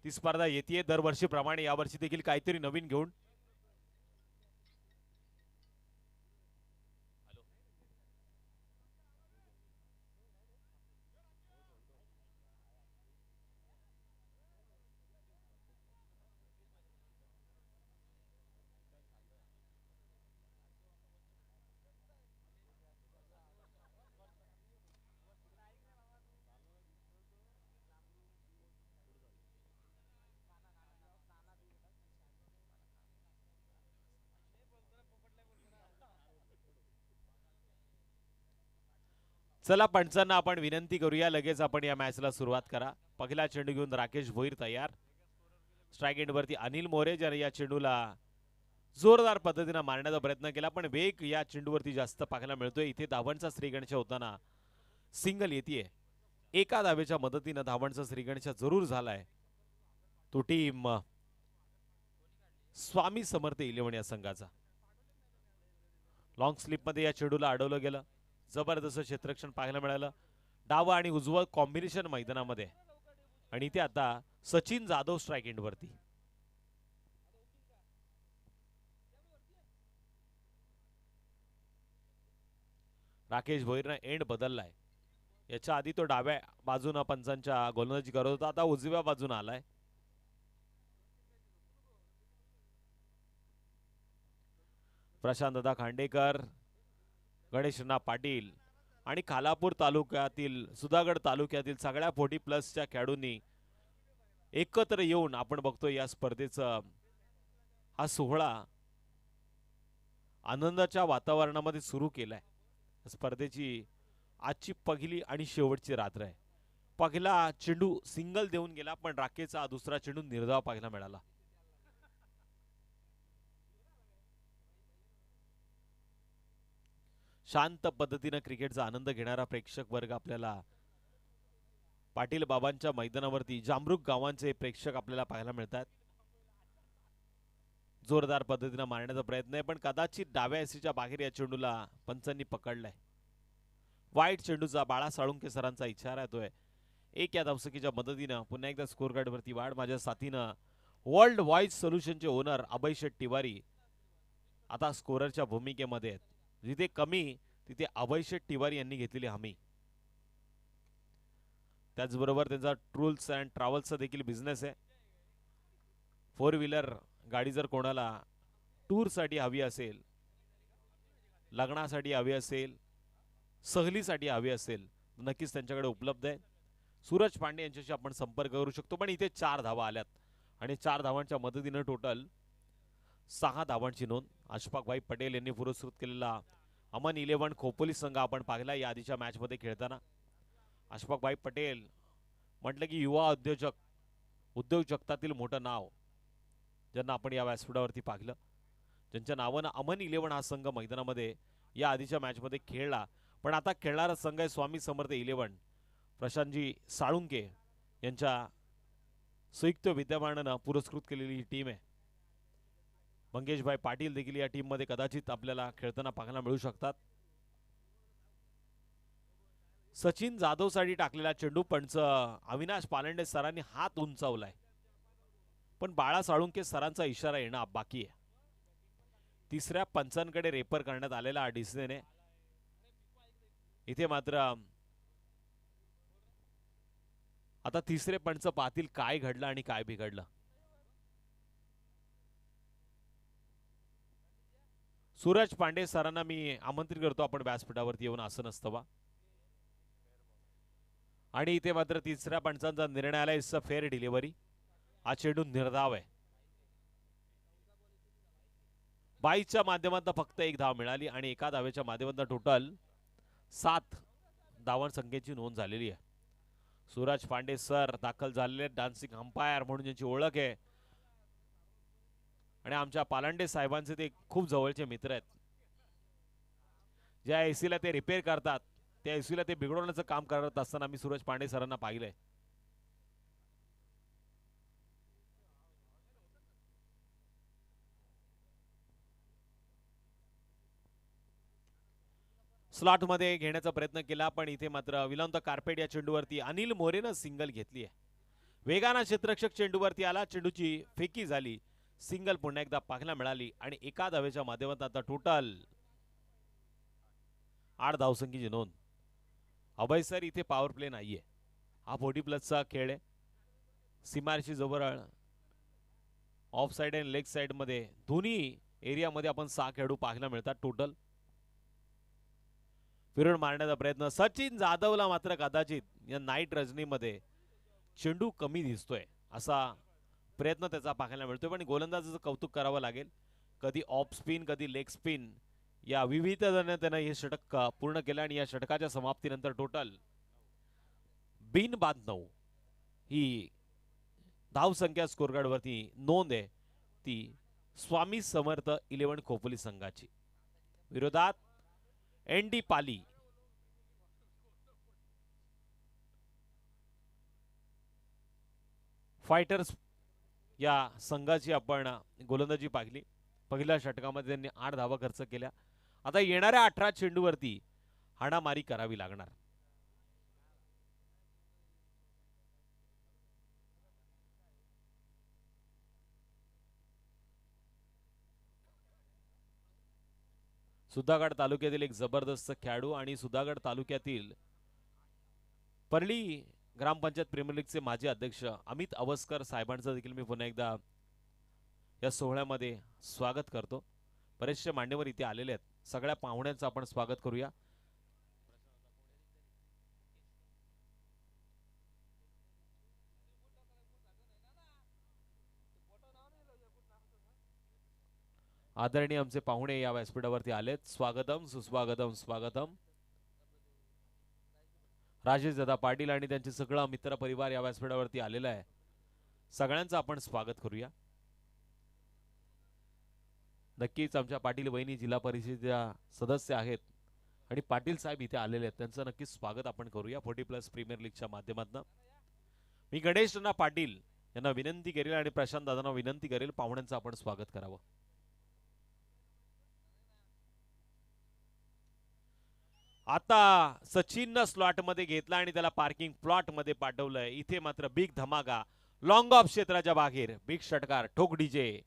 ती स्पर्धा येते दरवर्षीप्रमाणे यावर्षी देखील काहीतरी नवीन घेऊन. चला पंचांना आपण विनंती करूया, लगेच आपण या मॅचला सुरुवात करा. पहिला चेंडू घेऊन राकेश भोईर तयार. स्ट्राईक एंडवरती अनिल मोरे ज्याने या चेंडूला जोरदार पद्धतीने मारण्याचा प्रयत्न केला, पण वेग या चेंडूवरती जास्त पाहायला मिळतोय. इथे धावांचा श्रीगणेश होताना सिंगल येते. एका धावेच्या मदतीने धावांचा श्रीगणेश जरूर झालाय. तो टीम स्वामी समर्थ 11 या संघाचा. लॉंग स्लिप मध्ये या चेंडूला अडवलं गेलं. जबरदस्त क्षेत्ररक्षण पाहायला मिळालं. डावा आणि उजवं कॉम्बिनेशन मैदानामध्ये. आणि इथे आता सचिन जाधव स्ट्राईक एंडवरती. राकेश भोईरनं एंड बदललाय. याच्या आधी तो डाव्या बाजूनं पंचांच्या गोलंदाजी करत होता, आता उजव्या बाजून आलाय. प्रशांतदा खांडेकर, गणेशना पाटील आणि खालापूर तालुक्यातील सुधागड तालुक्यातील सगळ्या 40+ खेळाडूंनी एकत्र येऊन आपण बघतोय या स्पर्धेचा हा सोहळा आनंदाच्या वातावरणामध्ये सुरू केलाय. स्पर्धेची आजची पहिली आणि शेवटची रात्र आहे. पहिला चेंडू सिंगल देऊन गेला, पण राकेशचा दुसरा चेंडू निर्धाव पाहायला मिळाला. शांत पद्धतीने क्रिकेटचा आनंद घेणारा प्रेक्षक वर्ग आपल्याला पाटील बाबांच्या मैदानावरती जामरुक गावांचे प्रेक्षक आपल्याला पाहायला मिळतात. जोरदार पद्धतीने मारण्याचा प्रयत्न आहे, पण कदाचित डाव्या एसीच्या बाहेर या चेंडूला पंचांनी पकडलाय. वाईट चेंडूचा बाळा साळुंके सरांचा इशारा येतोय. एक या धावसकीच्या मदतीनं पुन्हा एकदा स्कोर कार्डवरती वाढ. माझ्या साथीनं वर्ल्ड व्हॉइस सोल्युशनचे ओनर अभय शेट तिवारी आता स्कोररच्या भूमिकेमध्ये आहेत. जिथे कमी तिथे अभय शेट तिवारी यांनी घेतलेली हमी. त्याचबरोबर त्यांचा टूर्स अँड ट्रॅव्हल्सचा देखील बिझनेस आहे. 4 व्हीलर गाडी जर कोणाला टूरसाठी हवी असेल, लग्नासाठी हवी असेल, सहलीसाठी हवी असेल, नक्कीच त्यांच्याकडे उपलब्ध आहे. सूरज पांडे यांच्याशी आपण संपर्क करू शकतो. पण इथे 4 धावा आल्यात आणि 4 धावांच्या मदतीने टोटल 6 धावांची नोंद. अशफाकभाई पटेल यांनी पुरस्कृत केलेला अमन 11 खोपोली संघ आपण पाहिला या आधीच्या मॅचमध्ये खेळताना. अशफाकभाई पटेल म्हटलं की युवा उद्योग जगतातील मोठं नाव, ज्यांना आपण या व्यासपीठावरती पाहिलं, ज्यांच्या नावानं अमन 11 हा संघ मैदानामध्ये या आधीच्या मॅचमध्ये खेळला. पण आता खेळणारा संघ आहे स्वामी समर्थ 11. प्रशांतजी साळुंके यांच्या संयुक्त विद्यमानानं पुरस्कृत केलेली ही टीम आहे. मंगेशभाई पाटील देखील या टीम मध्ये कदाचित आपल्याला खेळताना पाहायला मिळू शकतात. सचिन जाधवसाठी टाकलेला चेंडू पंच अविनाश पालंडे सरांनी हात उंचावलाय, पण बाळा साळुंके सरांचा इशारा येणं बाकी आहे. तिसऱ्या पंचांकडे रेफर करण्यात आलेला हा डिसिजन आहे. इथे मात्र आता तिसरे पंच पाहतील काय घडलं आणि काय बिघडलं. सूरज पांडे सरांना मी आमंत्रित करतो आपण व्यासपीठावरती येऊन असं नसतं वा. आणि इथे मात्र तिसऱ्या पंचांचा निर्णय आला, इट्स अ फेअर डिलिव्हरी. हा चेंडू निर्धाव आहे. 22च्या माध्यमातून फक्त 1 धाव मिळाली आणि एका धावेच्या माध्यमातून टोटल 7 धावांसंख्येची नोंद झालेली आहे. सूरज पांडे सर दाखल झालेले डान्सिंग अंपायर म्हणून ज्यांची ओळख आहे आणि आमच्या पालांडे साहेबांचे ते खूप जवळचे मित्र आहेत. ज्या एसीला ते रिपेअर करतात त्या एसीला ते बिघडवण्याचं काम करत असताना मी सूरज पांडे सरांना पाहिलंय. स्लॉट मध्ये घेण्याचा प्रयत्न केला, पण इथे मात्र विलांत कार्पेट या चेंडूवरती अनिल मोरेनं सिंगल घेतली आहे. वेगानं क्षेत्ररक्षक चेंडूवरती आला, चेंडूची फेकी झाली, सिंगल पुन्हा एकदा पाहायला मिळाली आणि एका धावेच्या माध्यमातून आता टोटल 8 धावसंख्येची नोंद. अभय सर इथे पॉवर प्ले नाहीये, हा 40+ खेळ आहे. सीमारेषी जवळ ऑफ साइड आणि लेग साइड मध्ये दोन्ही एरियामध्ये आपण 6 खेळाडू पाहायला मिळतात टोटल. फिरून मारण्याचा प्रयत्न सचिन जाधवला मात्र कदाचित या नाईट रजनीमध्ये चेंडू कमी दिसतोय असा प्रयत्न त्याचा पाहायला मिळतोय, पण गोलंदाजाचं कौतुक करावं लागेल. कधी ऑफ स्पिन कधी लेग स्पिन या विविधतेने त्यानं हे षटक पूर्ण केलं आणि या षटकाच्या समाप्तीनंतर टोटल बिनबाद 9 ही धावसंख्या स्कोरकार्डवरती नोंद आहे ती स्वामी समर्थ 11 खोपोली संघाची. विरोधात एनडी पाली फायटर्स या संघाची आपण गोलंदाजी पाहिली. पहिल्या षटकामध्ये त्यांनी 8 धावा खर्च केल्या. आता येणाऱ्या 18 चेंडूवरती हाणामारी करावी लागणार. सुधागड तालुक्यातील एक जबरदस्त खेळाडू आणि सुधागड तालुक्यातील परळी ग्रामपंचायत प्रीमियर लीगचे माजी अध्यक्ष अमित अवस्कर साहेबांचं देखील मी पुन्हा एकदा या सोहळ्यामध्ये स्वागत करतो. बरेचसे मान्यवर इथे आलेले आहेत. सगळ्या पाहुण्यांचं आपण स्वागत करूया. आदरणीय आमचे पाहुणे या व्यासपीठावरती आलेत. स्वागतम सुस्वागतम स्वागतम. राजेश दादा पाटील आणि त्यांचे सगळा मित्र परिवार या व्यासपीठावरती आलेला आहे. सगळ्यांचं आपण स्वागत करूया. नक्कीच आमच्या पाटील वहिनी जिल्हा परिषदेच्या सदस्य आहेत आणि पाटील साहेब इथे आलेले आहेत, त्यांचं नक्कीच स्वागत आपण करूया 40+ प्रीमियर लीगच्या माध्यमातून. मी गणेश नाना पाटील यांना विनंती करेल आणि प्रशांत दादांना विनंती करेल पाहुण्यांचं आपण स्वागत करावं. आता सचिननं स्लॉट मध्ये घेतला आणि त्याला पार्किंग प्लॉट मध्ये पाठवलंय. इथे मात्र बिग धमाका लॉंग ऑफ क्षेत्राच्या बाहेर बिग षटकार ठोक डीजे.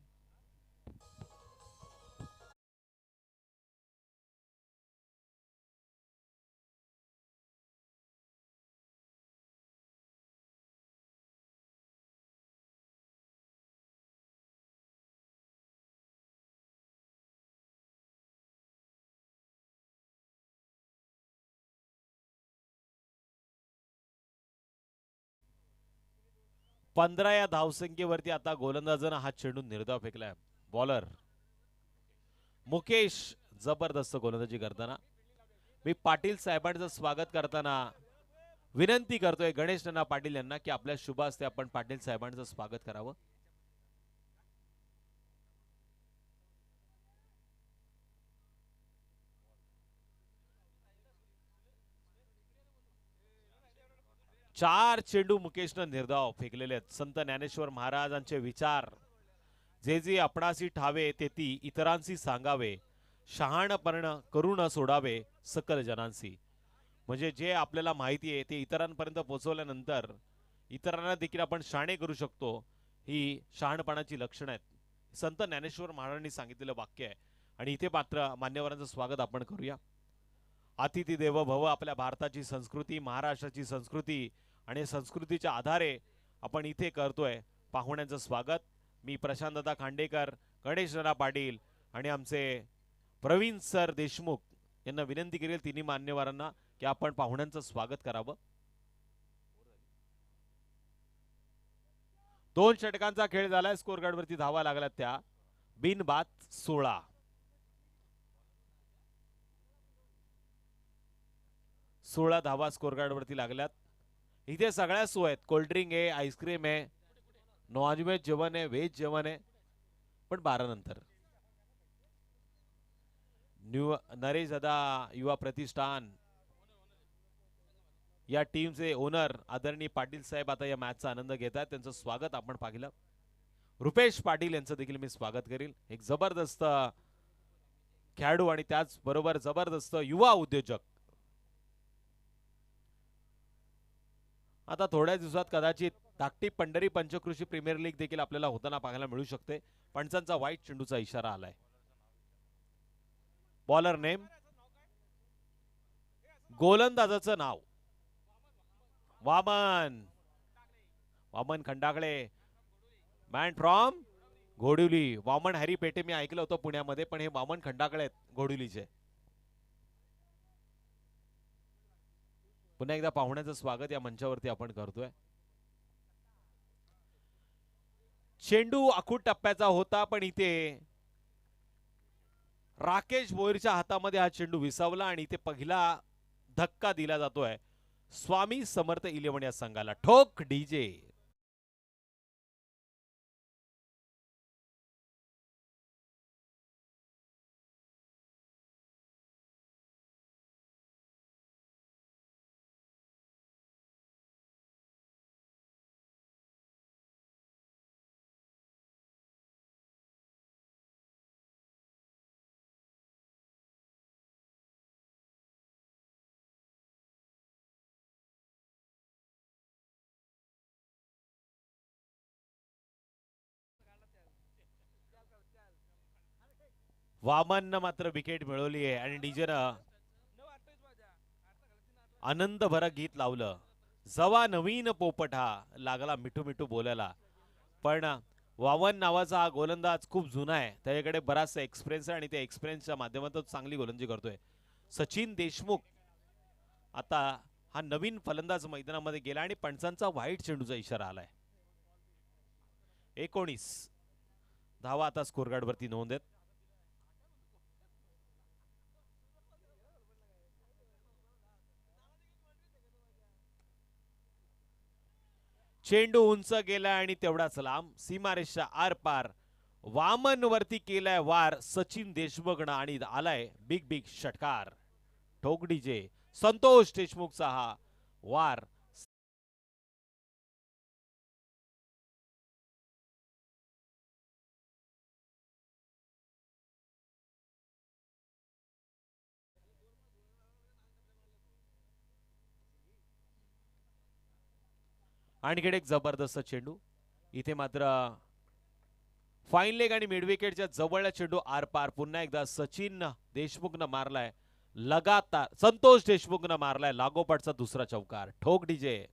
पंधरा या धावसंख्येवरती आता गोलंदाजानं हा चेंडू निर्धाव फेकलाय. बॉलर मुकेश जबरदस्त गोलंदाजी करताना मी पाटील साहेबांचं स्वागत करताना विनंती करतोय गणेश नाना पाटील यांना की आपल्या शुभ हस्ते आपण पाटील साहेबांचं स्वागत करावं. चार चेंडू मुकेशनं निर्धाव फेकलेले आहेत. संत ज्ञानेश्वर महाराजांचे विचार जे जे आपणासी ठावे ते ती इतरांशी सांगावे, शहाणपण करू न सोडावे सकल जनांसी. म्हणजे जे आपल्याला माहिती आहे ते इतरांपर्यंत पोहोचवल्यानंतर इतरांना देखील आपण शहाणे करू शकतो, ही शहाणपणाची लक्षणं आहेत. संत ज्ञानेश्वर महाराजांनी सांगितलेलं वाक्य आहे आणि इथे मात्र मान्यवरांचं स्वागत आपण करूया. अतिथी देव भव आपल्या भारताची संस्कृती, महाराष्ट्राची संस्कृती आणि संस्कृतीच्या आधारे आपण इथे करतोय पाहुण्यांचं स्वागत. मी प्रशांत दादा खांडेकर, गणेश नाना पाटील आणि आमचे प्रवीण सर देशमुख यांना विनंती करेल तिन्ही मान्यवरांना की आपण पाहुण्यांचं स्वागत करावं. 2 षटकांचा खेळ झालाय. स्कोर कार्डवरती धावा लागल्यात त्या बिनबाद 16. 16 धावा स्कोर कार्डवरती लागल्यात. इथे सगळ्या सोय आहेत. कोल्ड्रिंक आहे, आईस्क्रीम आहे, नॉनव्हेज जेवण आहे, व्हेज जेवण आहे, पण 12 नंतर. न्यू नरेश दादा युवा प्रतिष्ठान या टीमचे ओनर आदरणीय पाटील साहेब आता या मॅचचा आनंद घेत आहेत. त्यांचं स्वागत आपण पाहिलं. रुपेश पाटील यांचं देखील मी स्वागत करेल. एक जबरदस्त खेळाडू आणि त्याचबरोबर जबरदस्त युवा उद्योजक. आता थोड्या दिवसात कदाचित धाकटी पंढरी पंचकृषी प्रीमियर लीग देखील आपल्याला होताना पाहायला मिळू शकते. पंचांचा वाईट चेंडूचा इशारा आलाय. बॉलर नेम, गोलंदाजाचं नाव वामन खंडागळे, मॅन फ्रॉम घोडिवली. वामन हॅरी पेटे मी ऐकलं होतं पुण्यामध्ये, पण हे वामन खंडागळे आहेत घोडिवलीचे. पुन्हा एकदा पाहुण्याचं स्वागत या मंचावरती आपण करतोय. चेंडू आखूड टप्प्याचा होता, पण इथे राकेश भोईरच्या हातामध्ये हा चेंडू विसावला आणि इथे पहिला धक्का दिला जातोय स्वामी समर्थ 11 या संघाला. ठोक डीजे. वामननं मात्र विकेट मिळवली आहे आणि डीजेनं आनंद भरा गीत लावलं. जवा नवीन पोपटा लागला मिठू मिठू बोलायला. पण वामन नावाचा हा गोलंदाज खूप जुना आहे, त्याच्याकडे बराचसा एक्सपिरियन्स आहे आणि त्या एक्सपिरियन्सच्या माध्यमातून चांगली गोलंदाजी करतोय. सचिन देशमुख आता हा नवीन फलंदाज मैदानामध्ये गेला आणि पंचांचा वाईट चेंडूचा इशारा आलाय. 19 धावा आता स्कोरकार्ड वरती नोंद आहेत. चेंडू उंच गेला आणि तेवढाच लांब सीमारेषा आर पार. वामन वरती केलाय वार सचिन देशमुखनं आणि आलाय बिग बिग षटकार. ठोक डीजे. संतोष देशमुखचा हा वार. आणखी एक जबरदस्त चेंडू. इथे मात्र फाईन लेग आणि मिड विकेटच्या जवळच्या चेंडू आर पार. पुन्हा एकदा सचिन देशमुखनं मारलाय लगातार. संतोष देशमुखनं मारलाय लागोपाठचा दुसरा चौकार. ठोक डीजे.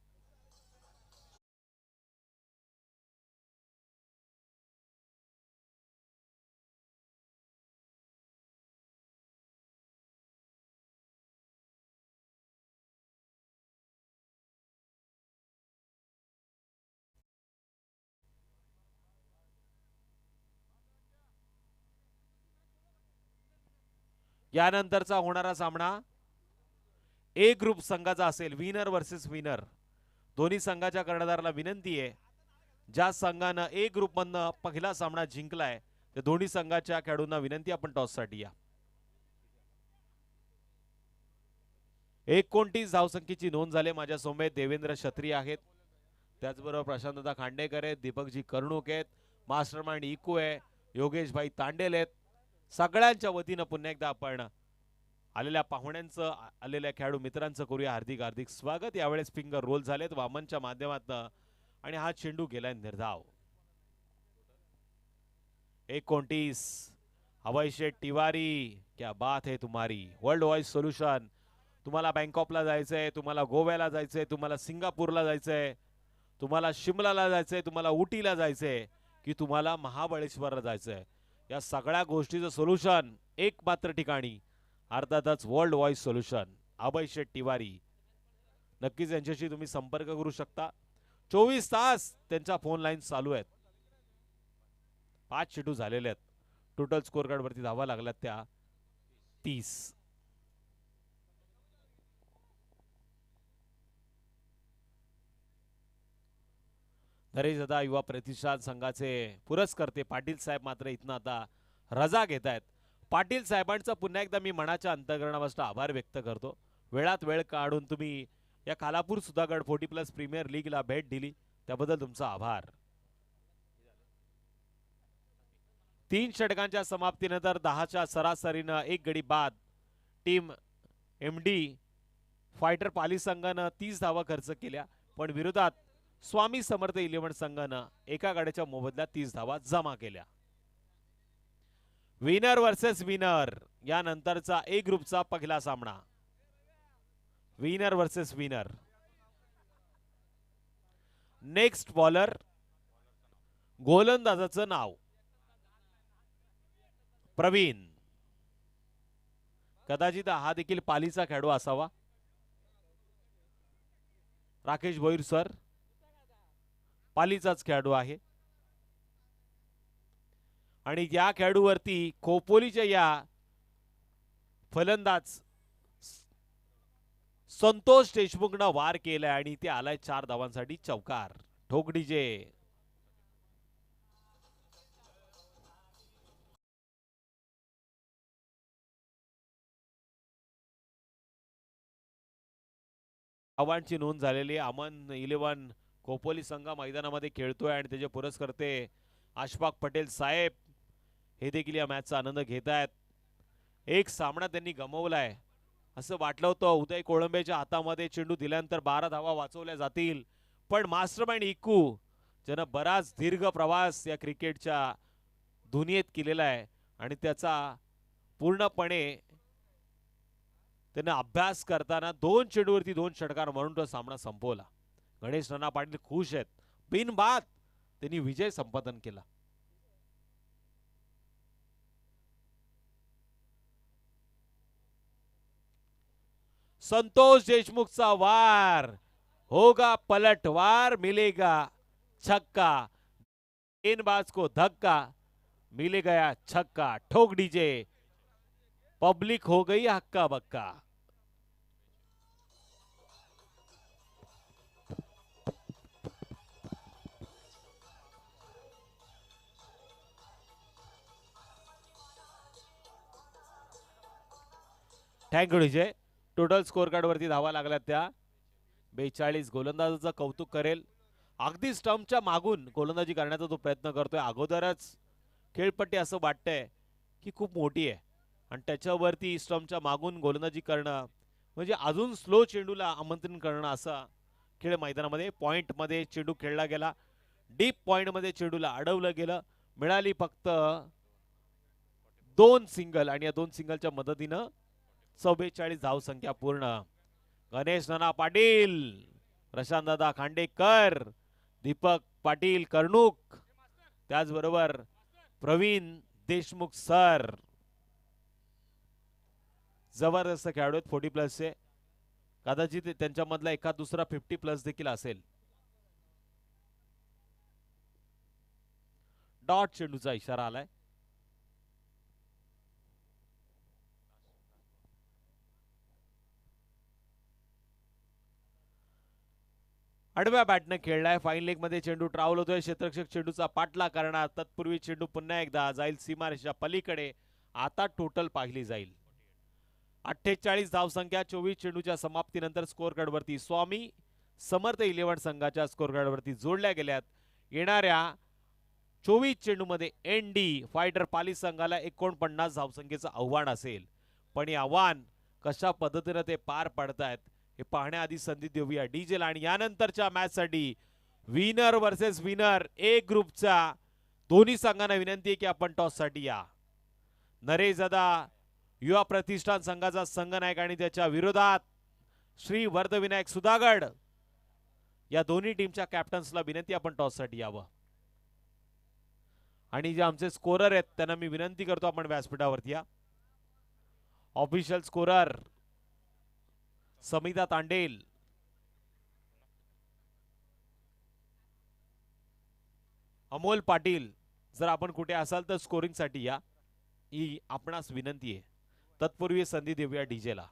यानंतरचा होणारा सामना ए ग्रुप संघाचा असेल. Winner versus winner. दोन्ही संघाच्या कर्णधाराला विनंती आहे, ज्या संघानं ए ग्रुप मधनं पहिला सामना जिंकलाय त्या दोन्ही संघाच्या खेळाडूंना विनंती आपण टॉस साठी या. 29 धावसंख्येची नोंद झाली. माझ्या समवेत देवेंद्र क्षत्रिय आहेत, त्याचबरोबर प्रशांतदा खांडेकर आहेत, दीपकजी कर्णुक आहेत, मास्टरमाइंड इको आहे, योगेश भाई तांडेल आहेत. सगळ्यांच्या वतीनं पुन्हा एकदा आपण आलेल्या पाहुण्यांचं, आलेल्या खेळाडू मित्रांचं करूया हार्दिक हार्दिक स्वागत. यावेळेस फिंगर रोल झालेत वामनच्या माध्यमातून आणि हा चेंडू गेलाय निर्धाव. 29 अभयशेठ तिवारी, क्या बात है तुम्हारी. World voice solution. तुम्हाला बँकॉकला जायचंय, तुम्हाला गोव्याला जायचंय, तुम्हाला सिंगापूरला जायचंय, तुम्हाला शिमलाला जायचंय, तुम्हाला उटीला जायचंय, की तुम्हाला महाबळेश्वरला जायचंय, या सगळ्या गोष्टीचं सोल्युशन एक मात्र ठिकाणी, अर्थातच वर्ल्ड वॉइस सोल्युशन. अभयशेठ तिवारी, नक्कीच यांच्याशी तुम्ही संपर्क करू शकता. 24 तास त्यांच्या फोन लाईन चालू आहेत. 5 चेंडू झालेले आहेत. टोटल स्कोर कार्ड वरती धावा लागल्यात त्या 30. नरेशदा युवा प्रतिष्ठान संघाचे पुरस्कर्ते पाटील साहेब मात्र इथनं आता रजा घेत आहेत. पाटील साहेबांचा पुन्हा एकदा मी मनाच्या अंतःकरणापासून आभार व्यक्त करतो. वेळात वेळ काढून तुम्ही या खालापूर सुधागड 40+ प्रीमियर लीगला भेट दिली त्याबद्दल तुमचा आभार. 3 षटकांच्या समाप्तीनंतर 10च्या सरासरीनं 1 गडी बाद. टीम एमडी फायटर पाली संघानं 30 धावा खर्च केल्या, पण विरोधात स्वामी समर्थ 11 संघानं एका गाड्याच्या मोबदल्यात 30 धावा जमा केल्या. विनर वर्सेस विनर यानंतरचा ए ग्रुपचा पहिला सामना. Winner versus winner. Next bowler गोलंदाजाचं नाव प्रवीण. कदाचित हा देखील पालीचा खेळाडू असावा. राकेश भोईर सर पालीचाच खेळाडू आहे आणि या खेळाडूवरती खोपोलीच्या या फलंदाज संतोष देशमुखनं वार केलाय आणि ते आलाय 4 धावांसाठी चौकार. ठोक डीजे. धावांची नोंद झालेली. अमन 11 खोपोली संघ मैदानामध्ये खेळतोय आणि त्याचे पुरस्कर्ते अशफाक पटेल साहेब हे देखील या मॅचचा आनंद घेत आहेत. एक सामना त्यांनी गमावलाय. असं वाटलं होतं उदय कोळंबेच्या हातामध्ये चेंडू दिल्यानंतर 12 धावा वाचवल्या जातील, पण मास्टरमाइंड इकू ज्यानं बराच दीर्घ प्रवास या क्रिकेटच्या दुनियेत केलेला आहे आणि त्याचा पूर्णपणे त्यांना अभ्यास करताना 2 चेंडूवरती 2 षटकार म्हणून तो सामना संपवला. गणेश नाना पाटील खुश आहेत. बिनबाद त्यांनी विजय संपादन केला. संतोष देशमुखचा वार होगा पलटवार, मिलेगा छक्का. गेंदबाज को धक्का, मिले गया छक्का. ठोक डीजे. पब्लिक हो गई हक्का बक्का. Thank you DJ. Total score card वरती धावा लागल्यात त्या 42. गोलंदाजाचं कौतुक करेल. अगदी स्टंपच्या मागून गोलंदाजी करण्याचा तो प्रयत्न करतोय. अगोदरच खेळपट्टी असं वाटतंय की खूप मोठी आहे आणि त्याच्यावरती स्टंपच्या मागून गोलंदाजी करणं म्हणजे अजून स्लो चेंडूला आमंत्रण करणं असा खेळ मैदानामध्ये. पॉइंटमध्ये चेंडू खेळला गेला. डीप पॉइंटमध्ये चेंडूला अडवलं गेलं. मिळाली फक्त 2 सिंगल आणि या 2 सिंगलच्या मदतीनं 44 धावसंख्या पूर्ण. गणेश नाना पाटील, प्रशांत दादा खांडेकर, दीपक पाटील कर्णूक, त्याचबरोबर प्रवीण देशमुख सर जबरदस्त खेळाडू आहेत. 40 प्लसचे. कदाचित त्यांच्यामधला एखाद दुसरा 50 प्लस देखील असेल. डॉट चेंडूचा इशारा आलाय. आडव्या बॅटने खेळलाय. फाईन लेग मध्ये चेंडू ट्रॅव्हल होतोय. क्षेत्ररक्षक चेंडूचा पाठला करणार. तत्पूर्वी चेंडू पुन्हा एकदा जाईल सीमारेषेच्या पलीकडे. आता टोटल पाहिली जाईल. 48 धावसंख्या 24 चेंडूच्या समाप्तीनंतर स्कोर कार्ड वरती स्वामी समर्थ 11 संघाच्या स्कोर कार्ड वरती जोडल्या गेल्यात. येणाऱ्या 24 चेंडूमध्ये एनडी फायटर पाली संघाला 49 धावसंख्येचं आव्हान असेल, पण हे आव्हान कशा पद्धतीने ते पार पडतायत हे पाहण्याआधी संधी देऊया डीजेला. आणि यानंतरच्या मॅच साठी विनर वर्सेस विनर ए ग्रुपचा दोन्ही संघांना विनंती आहे की आपण टॉस साठी या. नरेश दादा युवा प्रतिष्ठान संघाचा संघनायक आणि त्याच्या विरोधात श्री वर्धविनायक सुधागड या दोन्ही टीमच्या कॅप्टन्सला विनंती आपण टॉस साठी यावं. आणि जे आमचे स्कोरर आहेत त्यांना मी विनंती करतो आपण व्यासपीठावरती या. ऑफिशियल स्कोरर समिता तांडेल, अमोल पाटील, जर आपण कुठे असाल तर स्कोरिंग साठी या ही आपणास विनंती आहे. तत्पूर्वी संधी देऊया डीजेला.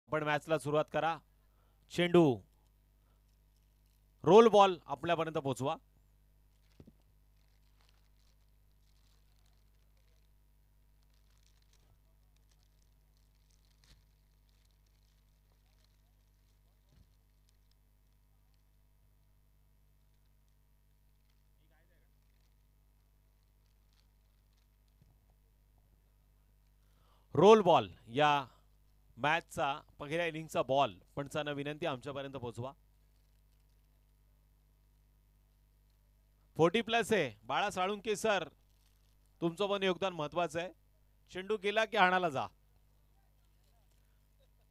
पण मॅचला सुरुवात करा. चेंडू रोल बॉल आपल्यापर्यंत पोहोचवा. रोल बॉल या मॅचचा पहिल्या इनिंगचा बॉल पण विनंती आमच्यापर्यंत पोहोचवा. 40+ आहे बाळा साळुंके सर, तुमचं पण योगदान महत्वाचं आहे. चेंडू गेला की हाणाला जा,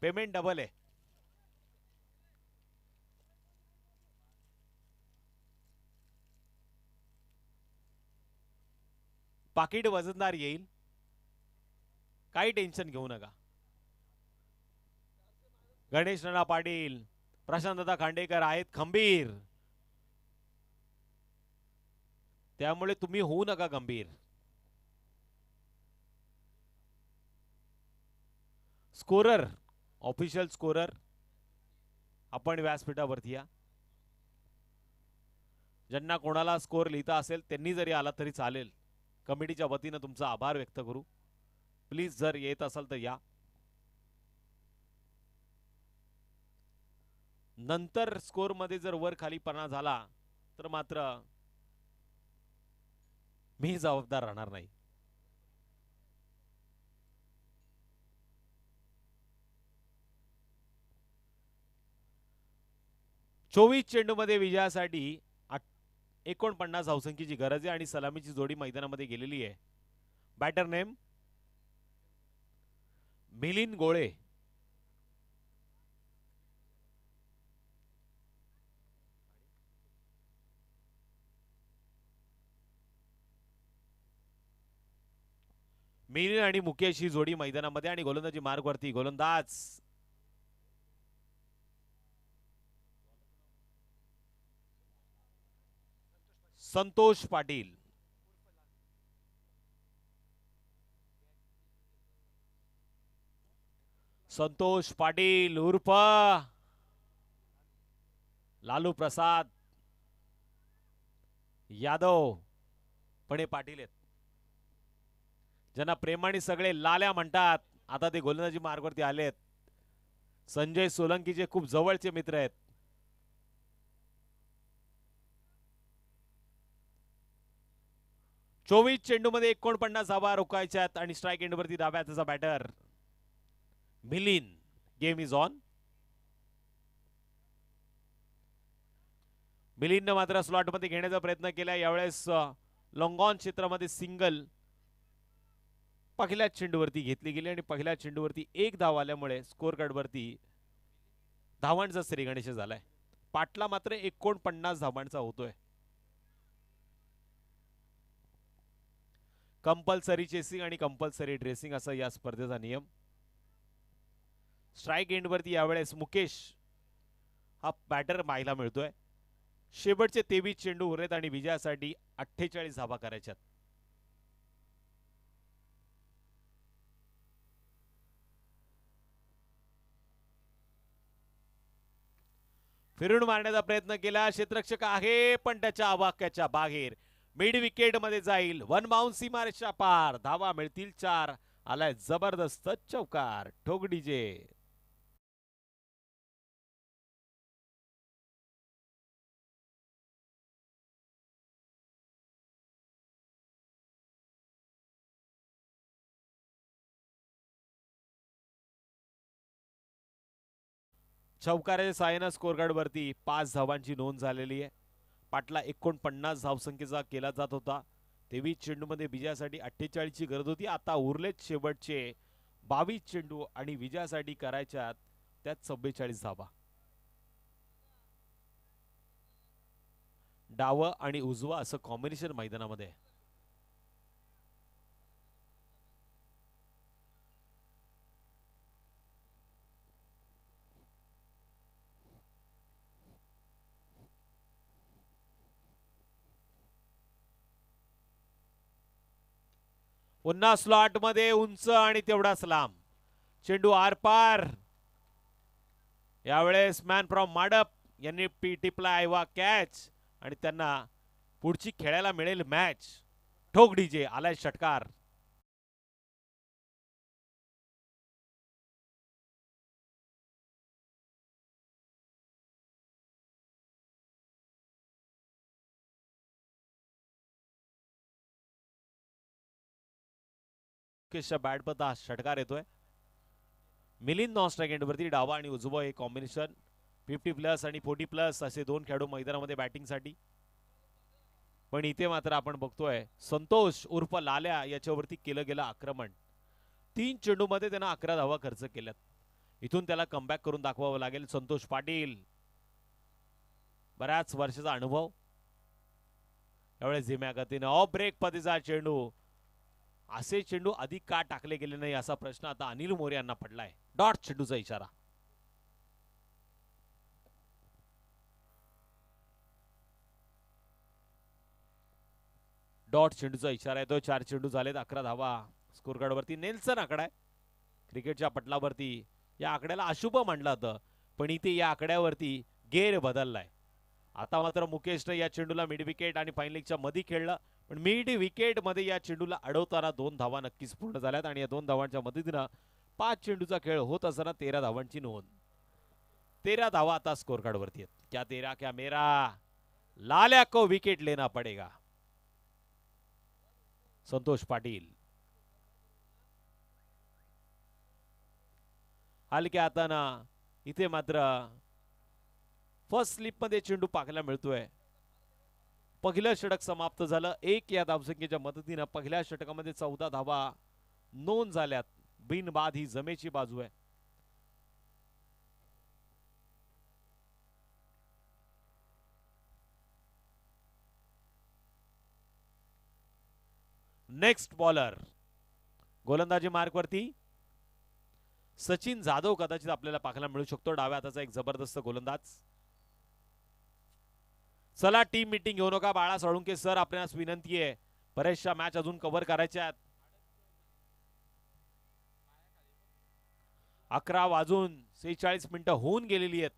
पेमेंट डबल आहे. पाकिट वजनदार येईल, काही टेन्शन घेऊ नका. गणेश नाना पाटील, प्रशांतदा खांडेकर आहेत खंबीर, त्यामुळे तुम्ही होऊ नका गंभीर. स्कोरर, ऑफिशियल स्कोरर आपण व्यासपीठावरती या. ज्यांना कोणाला स्कोर लिहिता असेल त्यांनी जरी आला तरी चालेल. कमिटीच्या वतीनं तुमचा आभार व्यक्त करू. प्लीज जर येत असाल तर या. नंतर स्कोर मध्ये जर वर खालीपणा झाला तर मात्र मी जबाबदार राहणार नाही. चोवीस चेंडूमध्ये विजयासाठी 49 धावसंख्येची गरज आहे आणि सलामीची जोडी मैदानामध्ये गेलेली आहे. बॅटर नेम मिलिंद गोळे. मिलिंद आणि मुकेश ही जोडी मैदानामध्ये आणि गोलंदाजी मार्गवरती गोलंदाज संतोष पाटील. संतोष पाटील उर्फ लालू प्रसाद यादव, पण हे पाटील आहेत ज्यांना प्रेमाने सगळे लाल्या म्हणतात. आता ते गोलंदाजी मार्गवरती आलेत. संजय सोलंकीचे खूप जवळचे मित्र आहेत. चोवीस चेंडूमध्ये 49 धावा रोखायच्यात आणि स्ट्राइक एंडवरती डाव्या हाताचा batter Milind. Game is on. मिलिंदने मात्र स्लॉटमध्ये घेण्याचा प्रयत्न केला. यावेळेस लॉंग ऑन क्षेत्रामध्ये सिंगल पहिल्या चेंडूवरती घेतली गेली आणि पहिल्या चेंडूवरती 1 धाव आल्यामुळे स्कोर कार्डवरती धावांचा श्रीगणेश झालाय. पाटला मात्र 49 धावांचा होतोय. कंपल्सरी चेसिंग आणि कंपल्सरी ड्रेसिंग असा या स्पर्धेचा नियम. स्ट्राइक एंडवरती यावेळेस मुकेश हा बॅटर पाहायला मिळतोय. शेवटचे 23 चेंडू उरलेत आणि विजयासाठी 48 धावा करायच्यात. फिरून मारण्याचा प्रयत्न केला. क्षेत्ररक्षक आहे पण त्याच्या आवाक्याच्या बाहेर. मिड विकेट मध्ये जाईल. 1 बाउन्स सीमारेषा पार. धावा मिळतील 4. आलाय जबरदस्त चौकार. ठोक डीजे. चौकाराच्या साहाय्याने स्कोर कार्ड वरती 5 धावांची नोंद झालेली आहे. पाटला 49 धावसंख्येचा केला जात होता. 23 चेंडूमध्ये विजयासाठी 48 ची गरज होती. आता उरलेत शेवटचे 22 चेंडू आणि विजयासाठी करायच्यात त्यात 44 धावा. डावं आणि उजवा असं कॉम्बिनेशन मैदानामध्ये. पुन्हा स्लॉट मध्ये उंच आणि तेवढाच लांब. चेंडू आरपार यावेळेस मॅन फ्रॉम माडप यांनी टिपला आयवा कॅच आणि त्यांना पुढची खेळायला मिळेल मॅच. ठोक डीजे आलाय षटकार. बॅट पता षटकार येतोय. मिलिंद नॉस्ट्राइक एंडवरती डावा आणि उजवा हे कॉम्बिनेशन 50+ आणि 40+ असे दोन खेळाडू मैदानामध्ये बॅटिंगसाठी. पण इथे मात्र आपण बघतोय संतोष उर्फ लाल्या याच्यावरती केलं गेलं आक्रमण. 3 चेंडूमध्ये त्यानं 11 धावा खर्च केल्यात. इथून त्याला कमबॅक करून दाखवावं लागेल. संतोष पाटील बऱ्याच वर्षाचा अनुभव. यावेळेस झिम्या गतीने ऑफ ब्रेक पतीचा चेंडू. असे चेंडू आधी का टाकले गेले नाही असा प्रश्न आता अनिल मोरे यांना पडलाय. डॉट चेंडूचा इशारा. डॉट चेंडूचा इशारा येतो. 4 चेंडू झालेत, 11 धावा. स्कोर कार्डवरती नेल्सन आकडा आहे. क्रिकेटच्या पटलावरती या आकड्याला अशुभ मानलं होतं, पण इथे या आकड्यावरती गेर बदललाय. आता मात्र मुकेशनं या चेंडूला मिड विकेट आणि फाईन लीगच्या मध्ये खेळलं, पण मिड विकेट मध्ये या चेंडूला अडवताना 2 धावा नक्कीच पूर्ण झाल्यात आणि या 2 धावांच्या मदतीनं 5 चेंडूचा खेळ होत असताना 13 धावांची नोंद. 13 धावा आता स्कोर कार्डवरती आहेत. क्या 13 क्या मेरा. लाल्या को विकेट लेना पडेगा. संतोष पाटील हलक्या हाताना इथे मात्र फर्स्ट स्लिप मध्ये चेंडू पाहायला मिळतोय. पहिलं षटक समाप्त झालं. 1 या धावसंख्येच्या मदतीनं पहिल्या षटकामध्ये 14 धावा नोंद झाल्यात. बिनबाद ही जमेची बाजू आहे. नेक्स्ट बॉलर गोलंदाजी मार्कवरती सचिन जाधव कदाचित आपल्याला पाहायला मिळू शकतो. डाव्या हाताचा एक जबरदस्त गोलंदाज. चला टीम मीटिंग घेऊ नका बाळा साळुंके सर, आपल्यास विनंती आहे. बऱ्याचशा मॅच अजून कव्हर करायच्या आहेत. 11:46 होऊन गेलेली आहेत.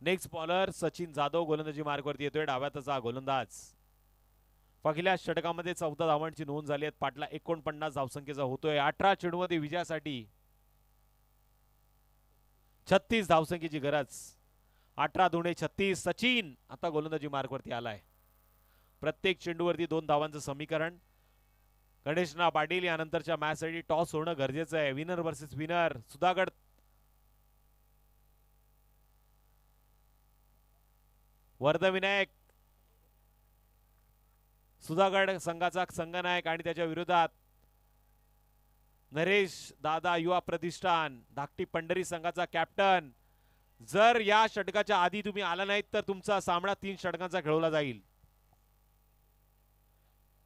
नेक्स्ट बॉलर सचिन जाधव गोलंदाजी मार्कवरती येतोय. डाव्या हाताचा गोलंदाज. पहिल्या षटकामध्ये 14 धावांची नोंद झाली आहे. पाटला 49 धावसंख्येचा होतोय. 18 चेंडूमध्ये विजयासाठी 36 धावसंख्येची गरज. 18 दुणे 36. सचिन आता गोलंदाजी मार्कवरती आलाय. प्रत्येक चेंडूवरती 2 धावांचं समीकरण. गणेशना पाटील यानंतरच्या मॅचसाठी टॉस होणं गरजेचं आहे. Winner versus winner. Sudhagad Vardhavinayak Sudhagad संघाचा संघनायक आणि त्याच्या विरोधात नरेश दादा युवा प्रतिष्ठान धाकटी पंढरी संघाचा कॅप्टन. जर या षटकाच्या आधी तुम्ही आला नाहीत तर तुमचा सामना 3 षटकांचा खेळवला जाईल.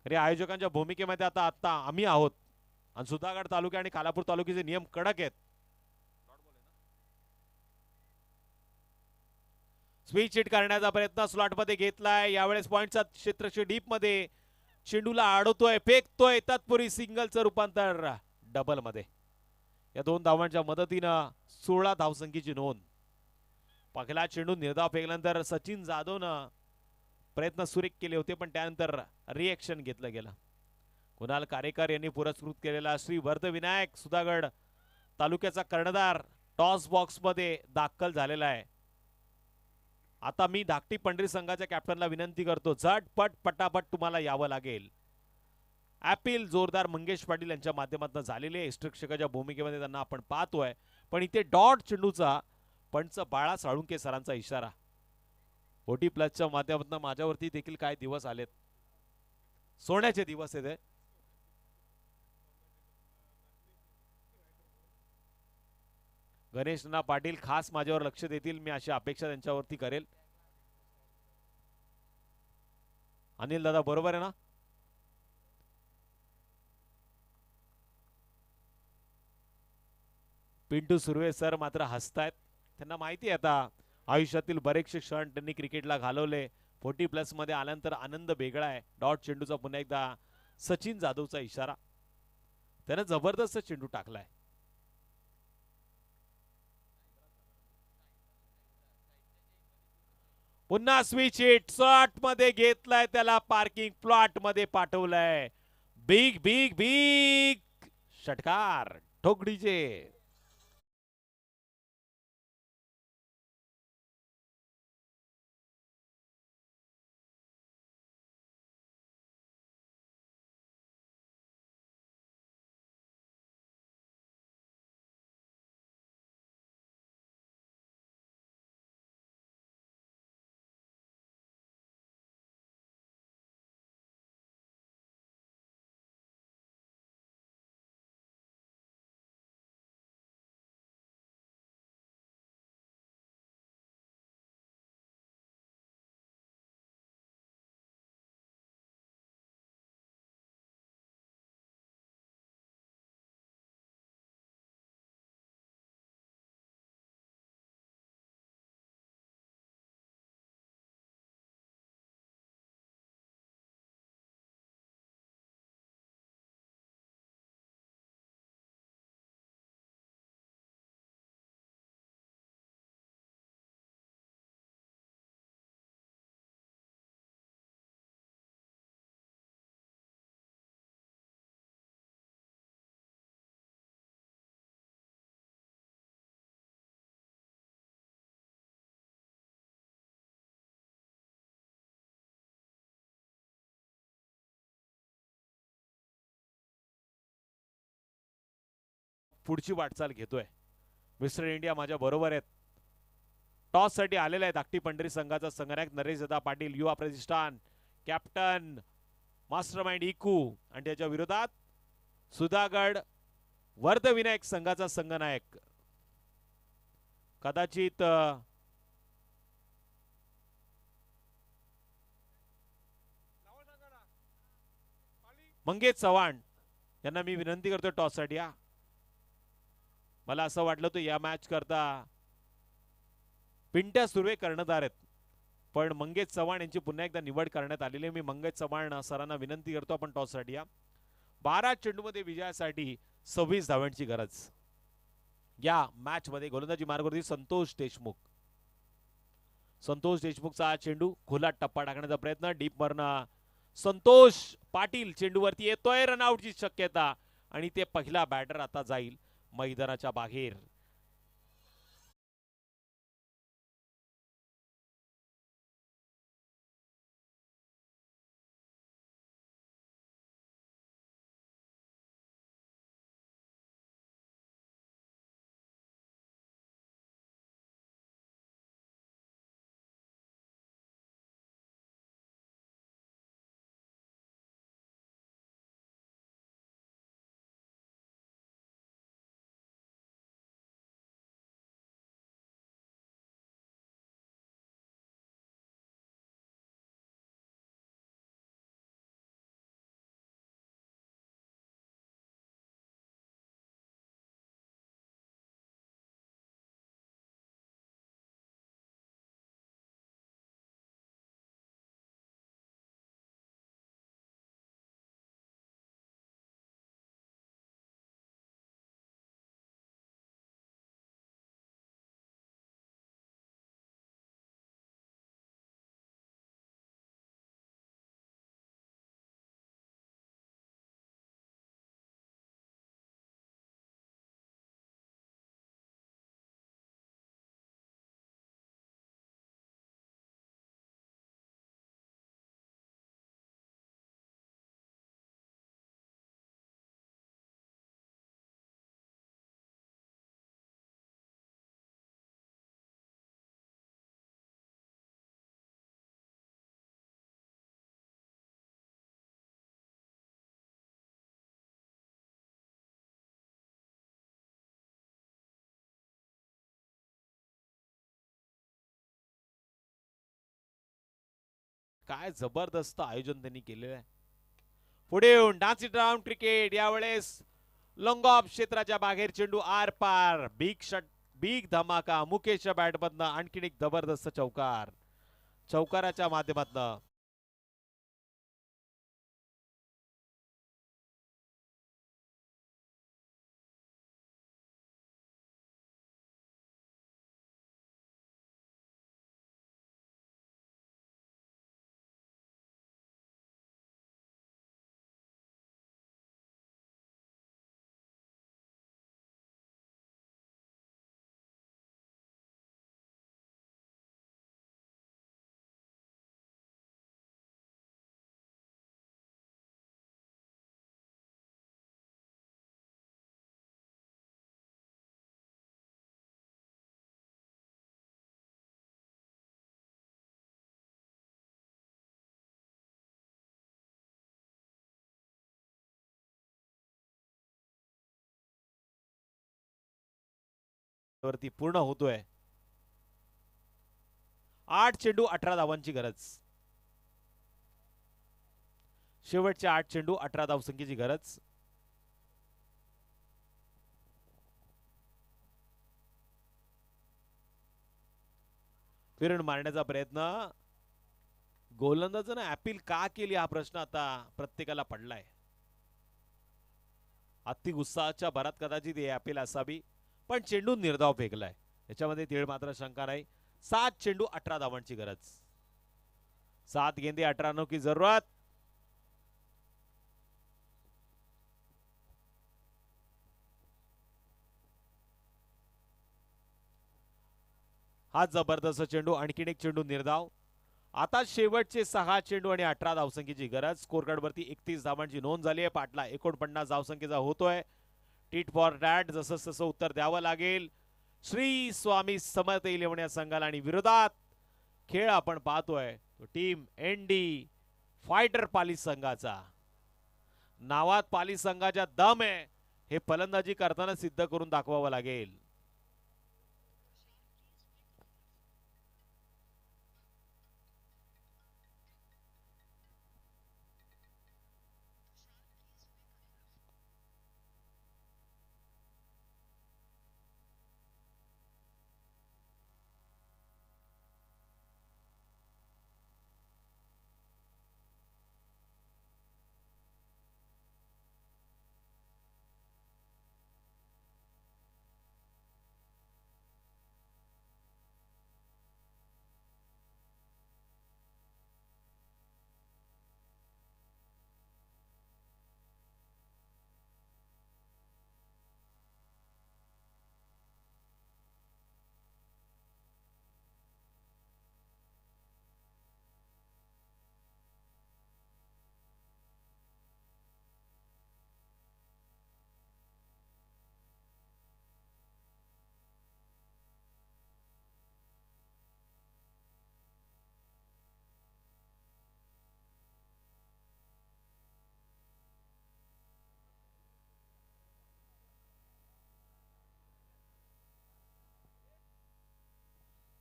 अरे आयोजकांच्या भूमिकेमध्ये आता आम्ही आहोत आणि सुधागड तालुका आणि कालापूर तालुक्याचे नियम कडक आहेत. स्विच हिट करण्याचा प्रयत्न स्लॉटमध्ये घेतलाय. यावेळेस पॉइंटचा क्षेत्रक्षे डीप मध्ये चेंडूला अडवतोय, फेकतोय. तत्पूर्वी सिंगलचं रूपांतर डबल मध्ये. या 2 धावांच्या मदतीनं 16 धावसंख्येची नोंद. पहिला चेंडू निर्धाव फेकल्यानंतर सचिन जाधवनं प्रयत्न सुरेख केले होते, पण त्यानंतर रिएक्शन घेतलं गेलं. कुणाल कारेकर यांनी पुरस्कृत केलेला श्री वर्धविनायक सुधागड तालुक्याचा कर्णधार टॉस बॉक्स मध्ये दाखल झालेला आहे. आता मी धाकटी पंढरी संघाच्या कॅप्टनला विनंती करतो, झटपट पटापट तुम्हाला यावं लागेल. अपील जोरदार मंगेश पाटील यांच्या माध्यमातून झालेले इष्टरक्षकाच्या भूमिकेमध्ये त्यांना आपण पाहतोय, पण इथे डॉट चेंडूचा पंच बाळा साळुंके सरांचा इशारा. ओटी प्लसच्या माध्यमातून माझ्यावरती देखील काय दिवस आलेत, सोन्याचे दिवस आहेत. गणेशना पाटील खास माझ्यावर लक्ष देतील, मी अशी अपेक्षा त्यांच्यावरती करेल. अनिल दादा बरोबर आहे ना? पिंटू सुर्वे सर मात्र हसतायत. त्यांना माहिती आहे आता आयुष्यातील बरेचसे क्षण त्यांनी क्रिकेटला घालवले, 40+ मध्ये आल्यानंतर आनंद वेगळा आहे. डॉट चेंडूचा पुन्हा एकदा सचिन जाधवचा इशारा. त्याने जबरदस्त चेंडू टाकलाय. पुन्हा स्विच हिट शॉट मध्ये घेतलाय, त्याला पार्किंग प्लॉट मध्ये पाठवलंय. बिग बिग बिग षटकार ठोकडीचे. पुढची वाटचाल घेतोय. मिस्टर इंडिया माझ्या बरोबर आहेत. टॉस साठी आलेला आहे धाकटी पंढरी संघाचा संघनायक नरेश दादा पाटील, युवा प्रतिष्ठान कॅप्टन मास्टरमाइंड इकू, आणि त्याच्या विरोधात सुधागड वर्धविनायक संघाचा संघनायक. कदाचित मंगेश चव्हाण यांना मी विनंती करतो टॉस साठी. मला असं वाटलं होतं या मॅच करता पिंट्या सुर्वे कर्णधार आहेत, पण मंगेश चव्हाण यांची पुन्हा एकदा निवड करण्यात आलेली. मी मंगेश चव्हाण सरांना विनंती करतो आपण टॉस साठी 12 चेंडूमध्ये विजयासाठी 26 धावांची गरज. या मॅच मध्ये गोलंदाजी मार्गवरती संतोष देशमुख. संतोष देशमुखचा चेंडू खुला टप्पा टाकण्याचा प्रयत्न, डीप वरनं संतोष पाटील चेंडूवरती येतोय. रनआउटची शक्यता, आणि ते पहिला बॅटर आता जाईल मैदानाच्या बाहेर. काय जबरदस्त आयोजन त्यांनी केलेलं आहे. पुढे येऊन डान्स इट राऊंड क्रिकेट. यावेळेस लॉंग ऑफ क्षेत्राच्या बाहेर चेंडू आर पार. बिग शॉट, बिग धमाका. मुकेशच्या बॅटमधनं आणखीन एक जबरदस्त चौकार. चौकाराच्या माध्यमातून वरती पूर्ण होतोय. 8 चेंडू 18 धावांची गरज. शेवटच्या 8 चेंडू 18 धावसंख्येची गरज. फिरून मारण्याचा प्रयत्न. गोलंदाजानं अपील का केली हा प्रश्न आता प्रत्येकाला पडलाय. अति उत्साहाच्या भरात कदाचित हे अपील असावी, पण चेंडू निर्धाव फेकलाय, याच्यामध्ये तीळ मात्र शंका नाही. 7 चेंडू 18 धावांची गरज. 7 गेंदे 18 रनों की जरूरत. हा जबरदस्त चेंडू. आणखीन एक चेंडू निर्धाव. आता शेवटचे 6 चेंडू आणि 18 धावसंख्येची गरज. स्कोर कार्ड वरती 31 धावांची नोंद झाली आहे. पाटला 49 धावसंख्येचा होतोय. Tit for tat. जसं तसं उत्तर द्यावं लागेल. श्री स्वामी समर्थ इलेव्हन या संघाला आणि विरोधात खेळ आपण पाहतोय तो टीम एनडी फायटर पाली संघाचा. नावात पाली संघाच्या दम आहे, हे फलंदाजी करताना सिद्ध करून दाखवावं लागेल.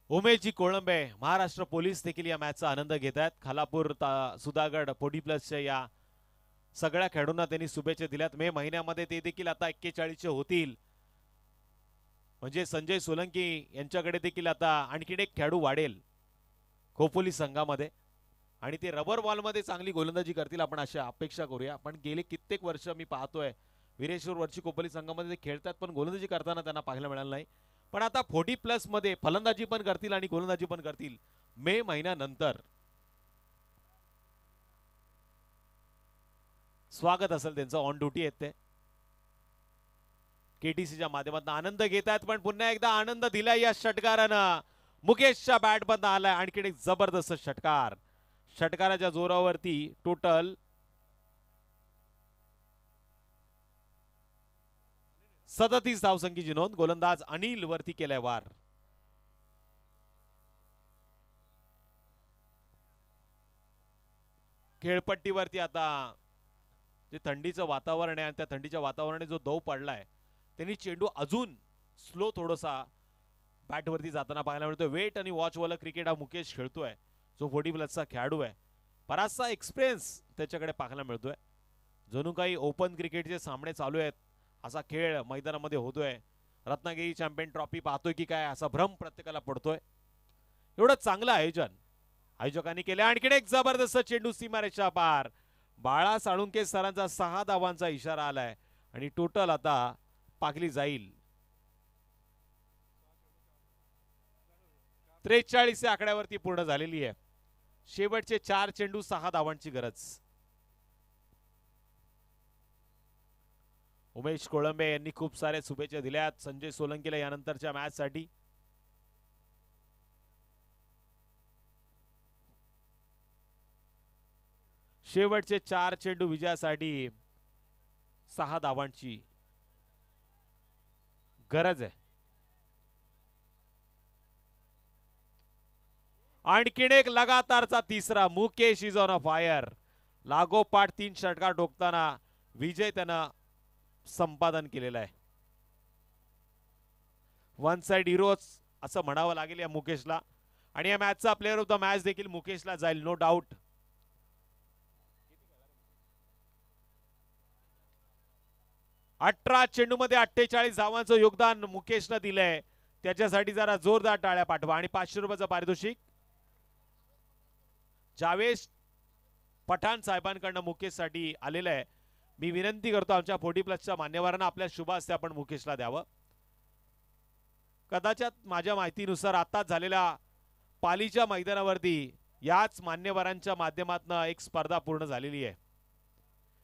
उमेशजी कोळंबे, महाराष्ट्र पोलीस देखील या मॅचचा आनंद घेत आहेत. खालापूर सुधागड 40 प्लसच्या या सगळ्या खेळाडूंना त्यांनी शुभेच्छा दिल्यात. मे महिन्यामध्ये ते देखील आता 41 होतील, म्हणजे संजय सोलंकी यांच्याकडे देखील आता आणखीन एक खेळाडू वाढेल खोपोली संघामध्ये, आणि ते रबर बॉलमध्ये चांगली गोलंदाजी करतील आपण अशा अपेक्षा करूया. पण गेले कित्येक वर्ष मी पाहतोय वीरेश्वर वरची खोपोली संघामध्ये ते खेळतात, पण गोलंदाजी करताना त्यांना पाहायला मिळालं नाही. पण आता 40 प्लस मध्ये फलंदाजी पण करतील आणि गोलंदाजी पण करतील मे महिन्यानंतर. स्वागत असेल त्यांचं. ऑन ड्युटी आहेत ते. केटीसीच्या माध्यमातून आनंद घेतात, पण पुन्हा एकदा आनंद दिलाय या षटकारानं. मुकेशच्या बॅट बंद आलाय आणखीन एक जबरदस्त षटकार. षटकाराच्या जोरावरती टोटल 37 धावसंख्येची नोंद. गोलंदाज अनिल वरती केलाय वार. खेळपट्टीवरती आता जे थंडीचं वातावरण आहे आणि त्या थंडीच्या वातावरणाने जो दव पडलाय, त्यांनी चेंडू अजून स्लो थोडासा बॅटवरती जाताना पाहायला मिळतोय. वेट आणि वॉच वाला क्रिकेट हा मुकेश खेळतोय, जो 40 प्लसचा खेळाडू आहे. बराचसा एक्सपिरियन्स त्याच्याकडे पाहायला मिळतोय. जणू काही ओपन क्रिकेटचे सामने चालू आहेत असा खेळ मैदानामध्ये होतोय. रत्नागिरी चॅम्पियन ट्रॉफी पाहतोय की काय असा भ्रम प्रत्येकाला पडतोय. एवढं चांगलं आयोजन आयोजकांनी केले आणखीन एक जबरदस्त चेंडू सीमारेषा पार. बाळा साळुंके सरांचा 6 धावांचा इशारा आलाय आणि टोटल आता पाकली जाईल 43 या आकड्यावरती पूर्ण झालेली आहे. शेवटचे 4 चेंडू 6 धावांची गरज. उमेश कोळंबे यांनी खूप सारे शुभेच्छा दिल्यात संजय सोलंकीला यानंतरच्या मॅच साठी. शेवटचे 4 चेंडू विजयासाठी 6 धावांची गरज आहे. आणखीन एक लगातारचा तिसरा. Mukesh is on a fire. लागोपाठ 3 षटकार ठोकताना विजय त्यानं संपादन केलेला आहे. वन साइड हिरोज असं म्हणावं लागेल या मुकेशला आणि या मॅचचा प्लेअर ऑफ द मॅच देखील मुकेशला जाईल नो डाऊट. 18 चेंडूमध्ये 48 धावांचं योगदान मुकेशनं दिलंय. त्याच्यासाठी जरा जोरदार टाळ्या पाठवा आणि 500 रुपयाचं पारितोषिक जावेश पठाण साहेबांकडनं मुकेशसाठी आलेलं आहे. मी विनंती करतो आमच्या 40+ मान्यवरांना आपल्या शुभ हस्ते आपण मुकेशला द्यावं. कदाचित माझ्या माहितीनुसार आताच झालेल्या पालीच्या मैदानावरती याच मान्यवरांच्या माध्यमातून एक स्पर्धा पूर्ण झालेली आहे.